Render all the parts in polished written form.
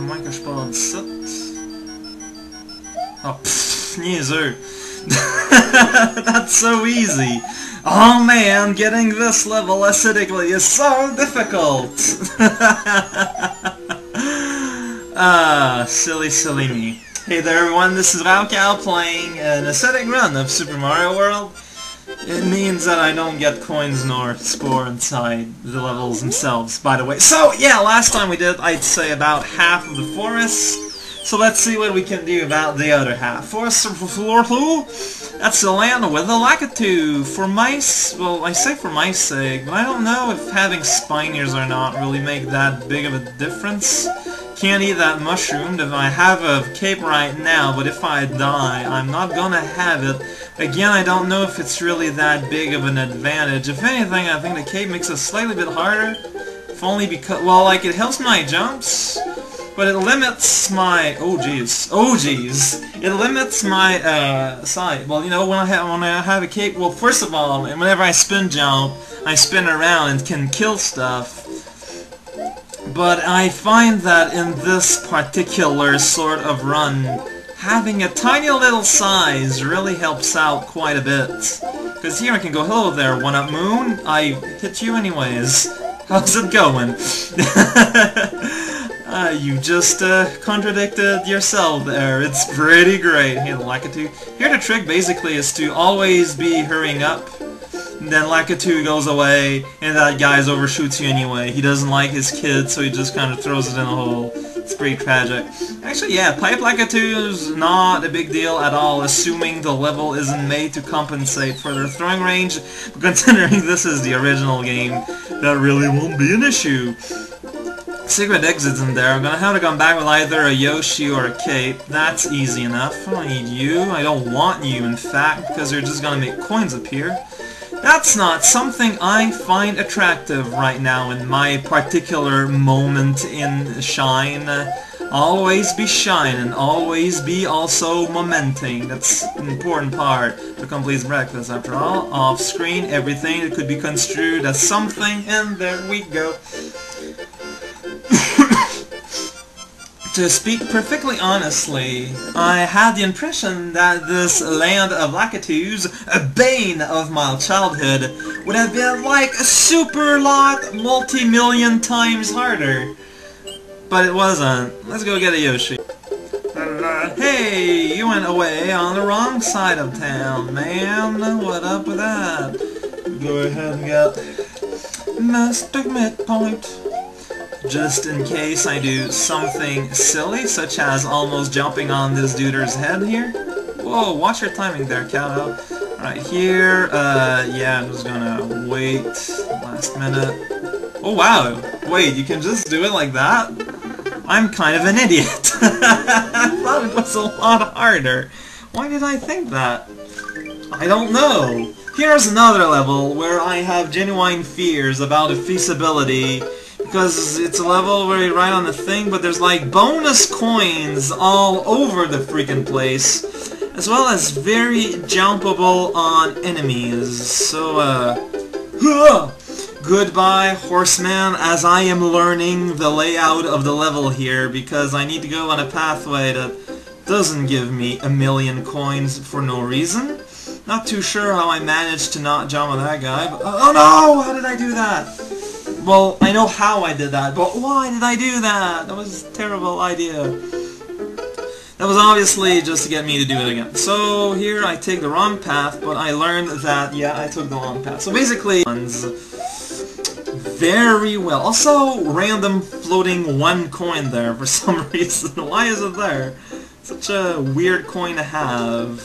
Moins que je parle d'ici. Oh, pfff, niaiseux. That's so easy. Oh man, getting this level ascetically is so difficult. Silly, silly me. Hey there everyone, this is Valcow playing an ascetic run of Super Mario World. It means that I don't get coins nor score inside the levels themselves, by the way. So, yeah, last time we did, I'd say, about half of the forest. So let's see what we can do about the other half. Forest floor 2, that's the land with the Lakitu. For mice, well, I say for my sake, but I don't know if having spine ears or not really make that big of a difference. Can't eat that mushroom. If I have a cape right now, but if I die, I'm not gonna have it. Again, I don't know if it's really that big of an advantage. If anything, I think the cape makes it slightly bit harder. If only because, well, like, it helps my jumps, but it limits my, oh jeez, it limits my, sight. Well, you know, when I have a cape, well, first of all, whenever I spin jump, I spin around and can kill stuff. But I find that in this particular sort of run, having a tiny little size really helps out quite a bit. Because here I can go, hello there, one up moon, I hit you anyways. How's it going? You just contradicted yourself there, it's pretty great. Here the Lakitu. Here the trick basically is to always be hurrying up. And then Lakitu goes away, and that guy overshoots you anyway. He doesn't like his kid, so he just kind of throws it in a hole. It's pretty tragic. Actually, yeah, Pipe Lakitu is not a big deal at all, assuming the level isn't made to compensate for their throwing range. But considering this is the original game, that really won't be an issue. Secret exits in there. I'm gonna have to come back with either a Yoshi or a cape. That's easy enough. I don't need you. I don't want you, in fact, because you're just gonna make coins appear. That's not something I find attractive right now in my particular moment in shine. Always be shine and always be also momenting. That's an important part to complete breakfast. After all, off screen, everything that could be construed as something, and there we go. To speak perfectly honestly, I had the impression that this land of Lakitus, a bane of my childhood, would have been like a super lot multi-million times harder. But it wasn't. Let's go get a Yoshi. Hey, you went away on the wrong side of town, man. What up with that? Go ahead and get Mr. Midpoint. Just in case I do something silly, such as almost jumping on this dude's head here. Whoa, watch your timing there, Cowbell. Right here, yeah, I'm just gonna wait last minute. Oh wow, wait, you can just do it like that? I'm kind of an idiot. I thought it was a lot harder. Why did I think that? I don't know. Here's another level where I have genuine fears about the feasibility. Because it's a level where you ride on the thing, but there's like bonus coins all over the freaking place, as well as very jumpable on enemies. So, goodbye, horseman, as I am learning the layout of the level here, because I need to go on a pathway that doesn't give me a million coins for no reason. Not too sure how I managed to not jump on that guy, but oh no! How did I do that? Well, I know how I did that, but why did I do that? That was a terrible idea. That was obviously just to get me to do it again. So here I take the wrong path, but I learned that, yeah, I took the wrong path. So basically, very well. Also, random floating one coin there for some reason. Why is it there? Such a weird coin to have.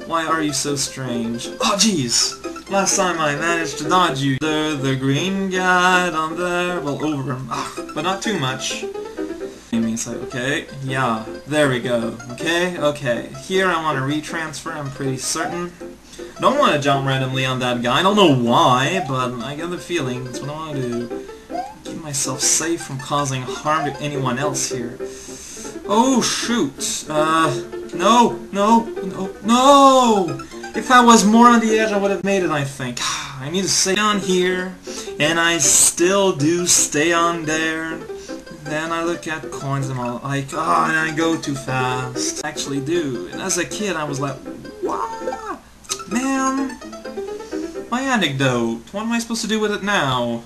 Why are you so strange? Oh, jeez. Last time I managed to dodge you. The green guy down there, well, over him, but not too much. Okay, yeah, there we go. Okay. Here I want to retransfer, I'm pretty certain. I don't want to jump randomly on that guy, I don't know why, but I get the feeling that's what I want to do. Keep myself safe from causing harm to anyone else here. Oh, shoot. No! If I was more on the edge, I would have made it, I think. I need to stay down here and I still do stay on there. Then I look at coins and I'm like, oh, and I go too fast. I actually do. And as a kid, I was like, wow, man, my anecdote. What am I supposed to do with it now?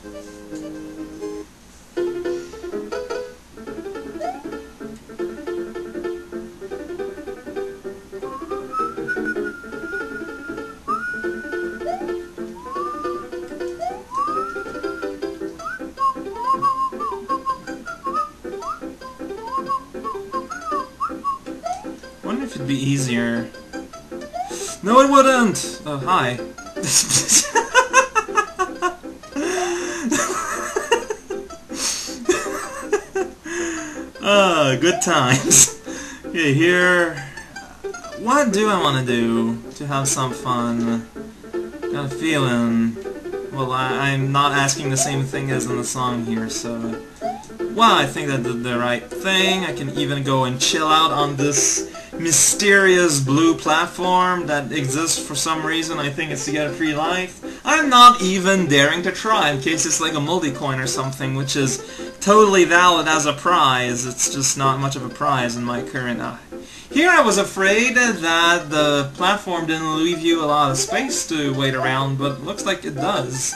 I wonder if it'd be easier. No, it wouldn't! Oh, hi. Good times. Okay, here... What do I want to do to have some fun? Got a feeling... Well, I'm not asking the same thing as in the song here, so... Well, I think I did the right thing. I can even go and chill out on this mysterious blue platform that exists for some reason. I think it's to get a free life. I'm not even daring to try in case it's like a multi-coin or something, which is totally valid as a prize. It's just not much of a prize in my current eye. Here I was afraid that the platform didn't leave you a lot of space to wait around, but it looks like it does.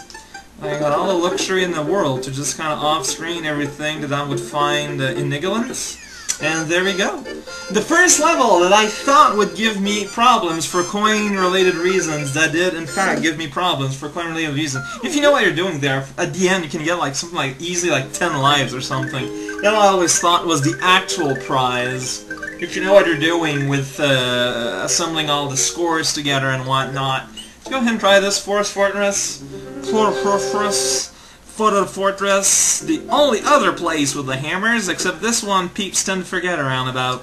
I got all the luxury in the world to just kind of off-screen everything that I would find inigilent. And there we go. The first level that I thought would give me problems for coin-related reasons, that did in fact give me problems for coin-related reasons. If you know what you're doing there, at the end you can get like something like easily like 10 lives or something. That I always thought was the actual prize. If you know what you're doing with assembling all the scores together and whatnot. Let's go ahead and try this. Forest Fortress. Fortress, the only other place with the hammers, except this one peeps tend to forget around about.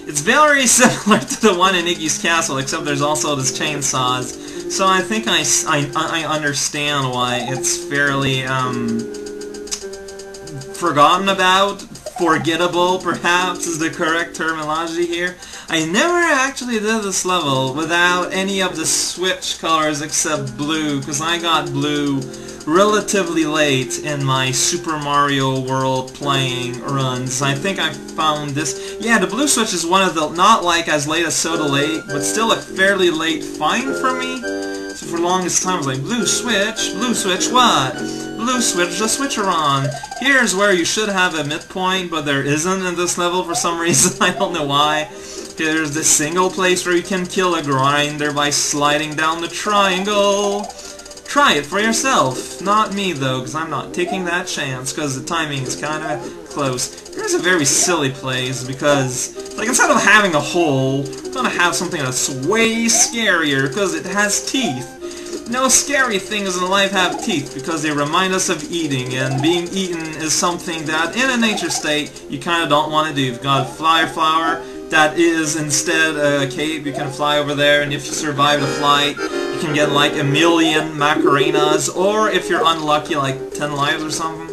It's very similar to the one in Iggy's Castle, except there's also this chainsaws. So I think I understand why it's fairly forgotten about. Forgettable, perhaps, is the correct terminology here. I never actually did this level without any of the switch colors except blue, because I got blue relatively late in my Super Mario World playing runs. I think I found this... Yeah, the blue switch is one of the... not like as late as Soda Lake, but still a fairly late find for me. So for the longest time I was like, blue switch, what? Blue switch, the switcher on. Here's where you should have a midpoint, but there isn't in this level for some reason. I don't know why. There's this single place where you can kill a grinder by sliding down the triangle. Try it for yourself. Not me, though, because I'm not taking that chance, because the timing is kind of close. Here's a very silly place, because, like, instead of having a hole, I'm gonna have something that's way scarier, because it has teeth. No scary things in life have teeth, because they remind us of eating, and being eaten is something that, in a nature state, you kind of don't want to do. You've got a flyer flower that is instead a cape. You can fly over there, and if you survive the flight, you can get like 1,000,000 Macarenas, or if you're unlucky, like 10 lives or something.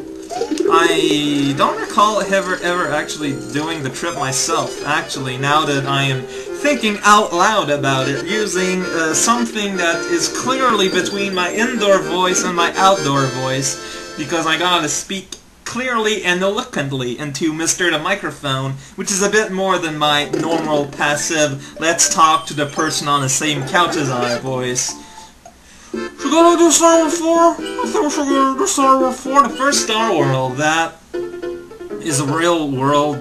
I don't recall ever actually doing the trip myself, actually, now that I am thinking out loud about it, using something that is clearly between my indoor voice and my outdoor voice, because I gotta speak clearly and eloquently into Mr. the Microphone, which is a bit more than my normal passive, let's talk to the person on the same couch as I voice. Should we go do Star Wars 4? I think we should go do Star Wars 4. The first Star World, that is a real world,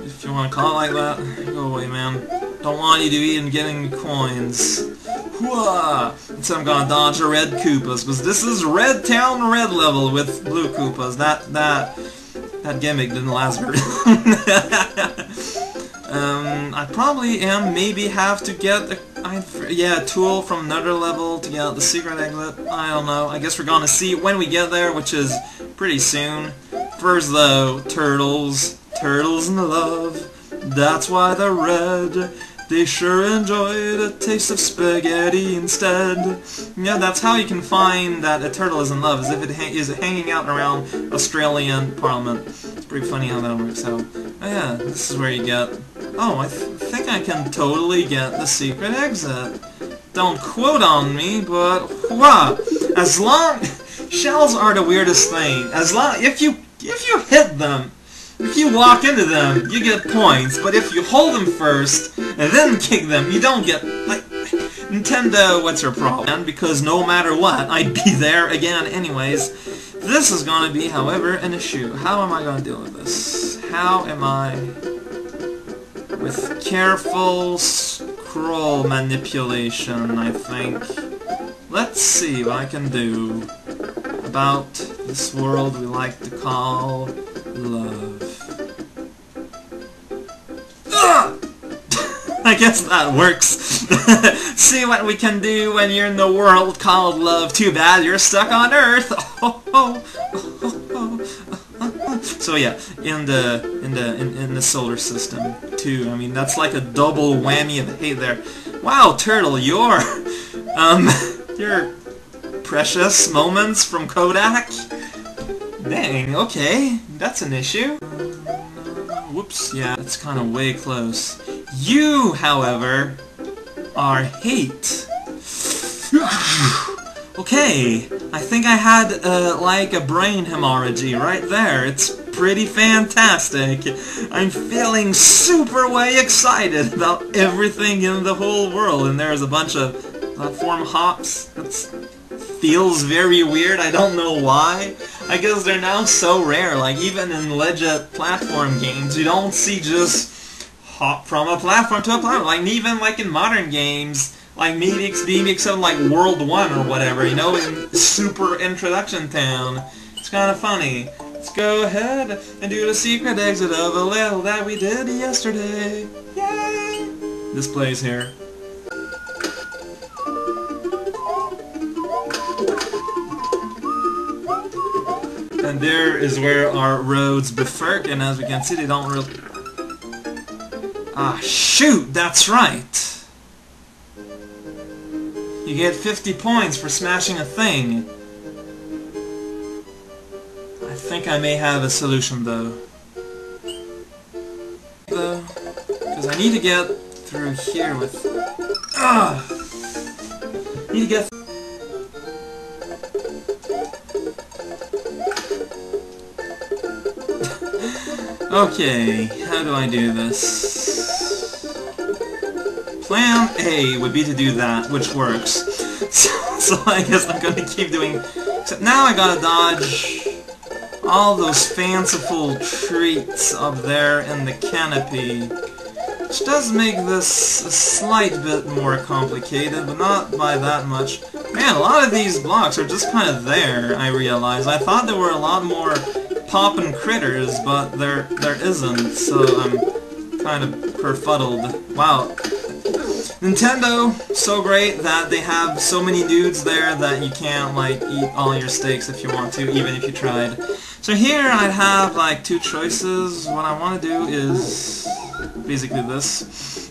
if you want to call it like that. Go away, man. Don't want you to be even getting coins. Hooah! Instead I'm gonna dodge the red Koopas, because this is Red Town Red level with blue Koopas. That gimmick didn't last very long. I probably maybe have to get a tool from another level to get the secret exit. I don't know. I guess we're gonna see when we get there, which is pretty soon. First though, turtles. Turtles in love. That's why they're red. They sure enjoy the taste of spaghetti instead. Yeah, that's how you can find that a turtle is in love, as if it is hanging out around Australian Parliament. It's pretty funny how that works out. Oh yeah, this is where you get... Oh, I think I can totally get the secret exit. Don't quote on me, but... Wow! As long... Shells are the weirdest thing. As long if you hit them, if you walk into them, you get points. But if you hold them first and then kick them, you don't get, like, Nintendo, what's your problem? Because no matter what, I'd be there again anyways. This is gonna be, however, an issue. How am I gonna deal with this? How am I... With careful scroll manipulation, I think. Let's see what I can do about this world we like to call love. Ugh! I guess that works. See what we can do when you're in the world called love. Too bad you're stuck on Earth. So yeah, in the solar system too. I mean, that's like a double whammy of hate there. Wow, Turtle, your precious moments from Kodak. Dang. Okay, that's an issue. Whoops. Yeah, that's kind of way close. You, however, are hate. Okay, I think I had, like, a brain hemorrhage right there. It's pretty fantastic. I'm feeling super way excited about everything in the whole world, and there's a bunch of platform hops. That feels very weird, I don't know why. I guess they're now so rare, like, even in legit platform games, you don't see just hop from a platform to a platform. Like, even, like, in modern games, like maybe except like World 1 or whatever, you know, in Super Introduction Town. It's kind of funny. Let's go ahead and do the secret exit of a level that we did yesterday. Yay! This plays here. And there is where our roads bifurc, and as we can see, they don't really... Ah, shoot! That's right! You get 50 points for smashing a thing. I think I may have a solution, though. Because I need to get through here with... Need to get... Okay, how do I do this? Plan A would be to do that, which works. So I guess I'm gonna keep doing... Except now I gotta dodge all those fanciful treats up there in the canopy. Which does make this a slight bit more complicated, but not by that much. Man, a lot of these blocks are just kind of there, I realize. I thought there were a lot more poppin' critters, but there isn't, so I'm kind of kerfuddled. Wow. Nintendo, so great that they have so many dudes there that you can't, like, eat all your steaks if you want to, even if you tried. So here I'd have, like, two choices. What I want to do is basically this.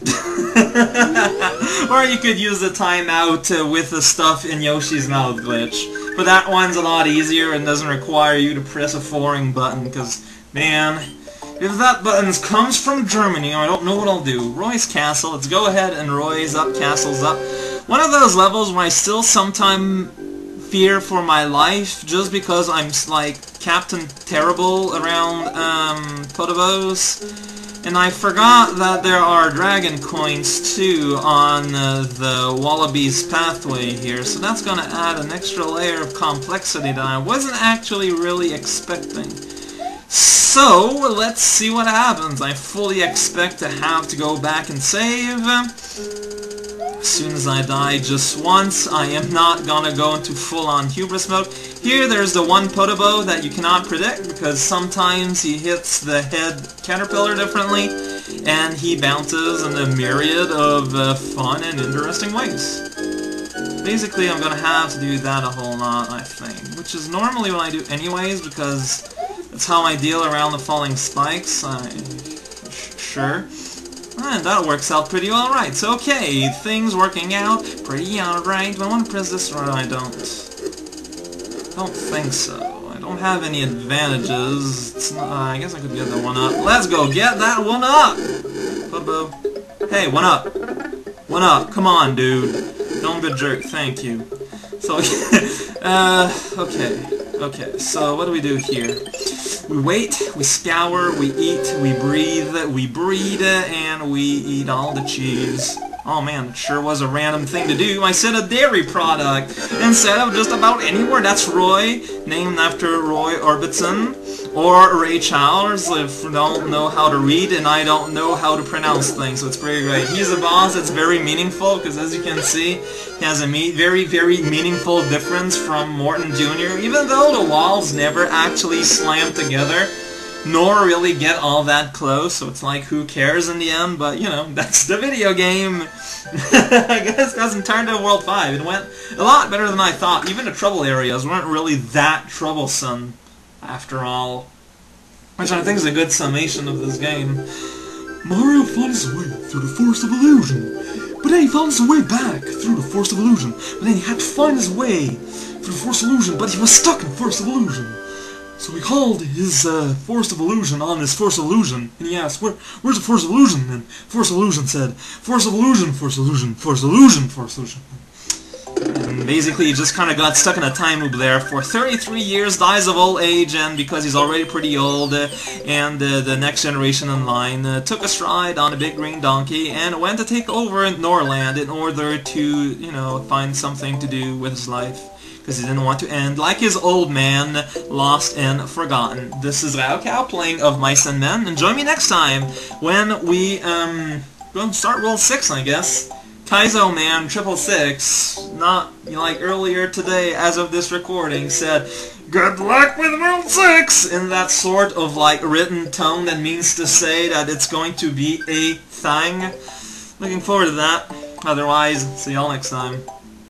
Or you could use the timeout with the stuff in Yoshi's mouth glitch. But that one's a lot easier and doesn't require you to press a foreign button, because, man... If that button comes from Germany, I don't know what I'll do. Roy's Castle. Let's go ahead and Roy's up, Castle's up. One of those levels where I still sometimes fear for my life, just because I'm like Captain Terrible around Potobos. And I forgot that there are dragon coins too on the Wallaby's pathway here, so that's gonna add an extra layer of complexity that I wasn't actually really expecting. So, let's see what happens. I fully expect to have to go back and save. As soon as I die just once, I am not gonna go into full-on hubris mode. Here, there's the one Podobo that you cannot predict, because sometimes he hits the head caterpillar differently, and he bounces in a myriad of fun and interesting ways. Basically, I'm gonna have to do that a whole lot, I think, which is normally what I do anyways, because... that's how I deal around the falling spikes, sure. And that works out pretty well, right. So, okay, things working out pretty alright. Do I want to press this or I don't? Don't think so. I don't have any advantages. It's not, I guess I could get the one up. Let's go get that one up! Bobo. Hey, one up. One up. Come on, dude. Don't be a jerk. Thank you. So, okay, so what do we do here? We wait, we scour, we eat, we breathe, we breed, and we eat all the cheese. Oh man, it sure was a random thing to do. I said a dairy product instead of just about any word. That's Roy, named after Roy Orbison, or Ray Charles, if you don't know how to read and I don't know how to pronounce things, so it's pretty great. He's a boss that's very meaningful, because as you can see, he has a very, very meaningful difference from Morton Jr., even though the walls never actually slam together, nor really get all that close, so it's like, who cares in the end, but, you know, that's the video game. I guess it hasn't turned to World 5. It went a lot better than I thought. Even the trouble areas weren't really that troublesome, after all. Which I think is a good summation of this game. Mario found his way through the Forest of Illusion, but then he found his way back through the Forest of Illusion, but then he had to find his way through the Forest of Illusion, but he was stuck in the Forest of Illusion. So he called his Forest of Illusion on his Forest of Illusion, and he asked, where's the Forest of Illusion? And Forest of Illusion said, Forest of Illusion, Forest of Illusion, Forest of Illusion, Forest of Illusion. And basically he just kind of got stuck in a time loop there for 33 years, dies of old age, and because he's already pretty old, and the next generation in line took a stride on a big green donkey and went to take over Norland in order to, you know, find something to do with his life. Because he didn't want to end like his old man, lost and forgotten. This is Raocow playing Of Mice and Men, and join me next time when we go start World 6, I guess. Kaizo Man 666, not like earlier today, as of this recording, said, "Good luck with World 6!" in that sort of like written tone that means to say that it's going to be a thing. Looking forward to that. Otherwise, see y'all next time.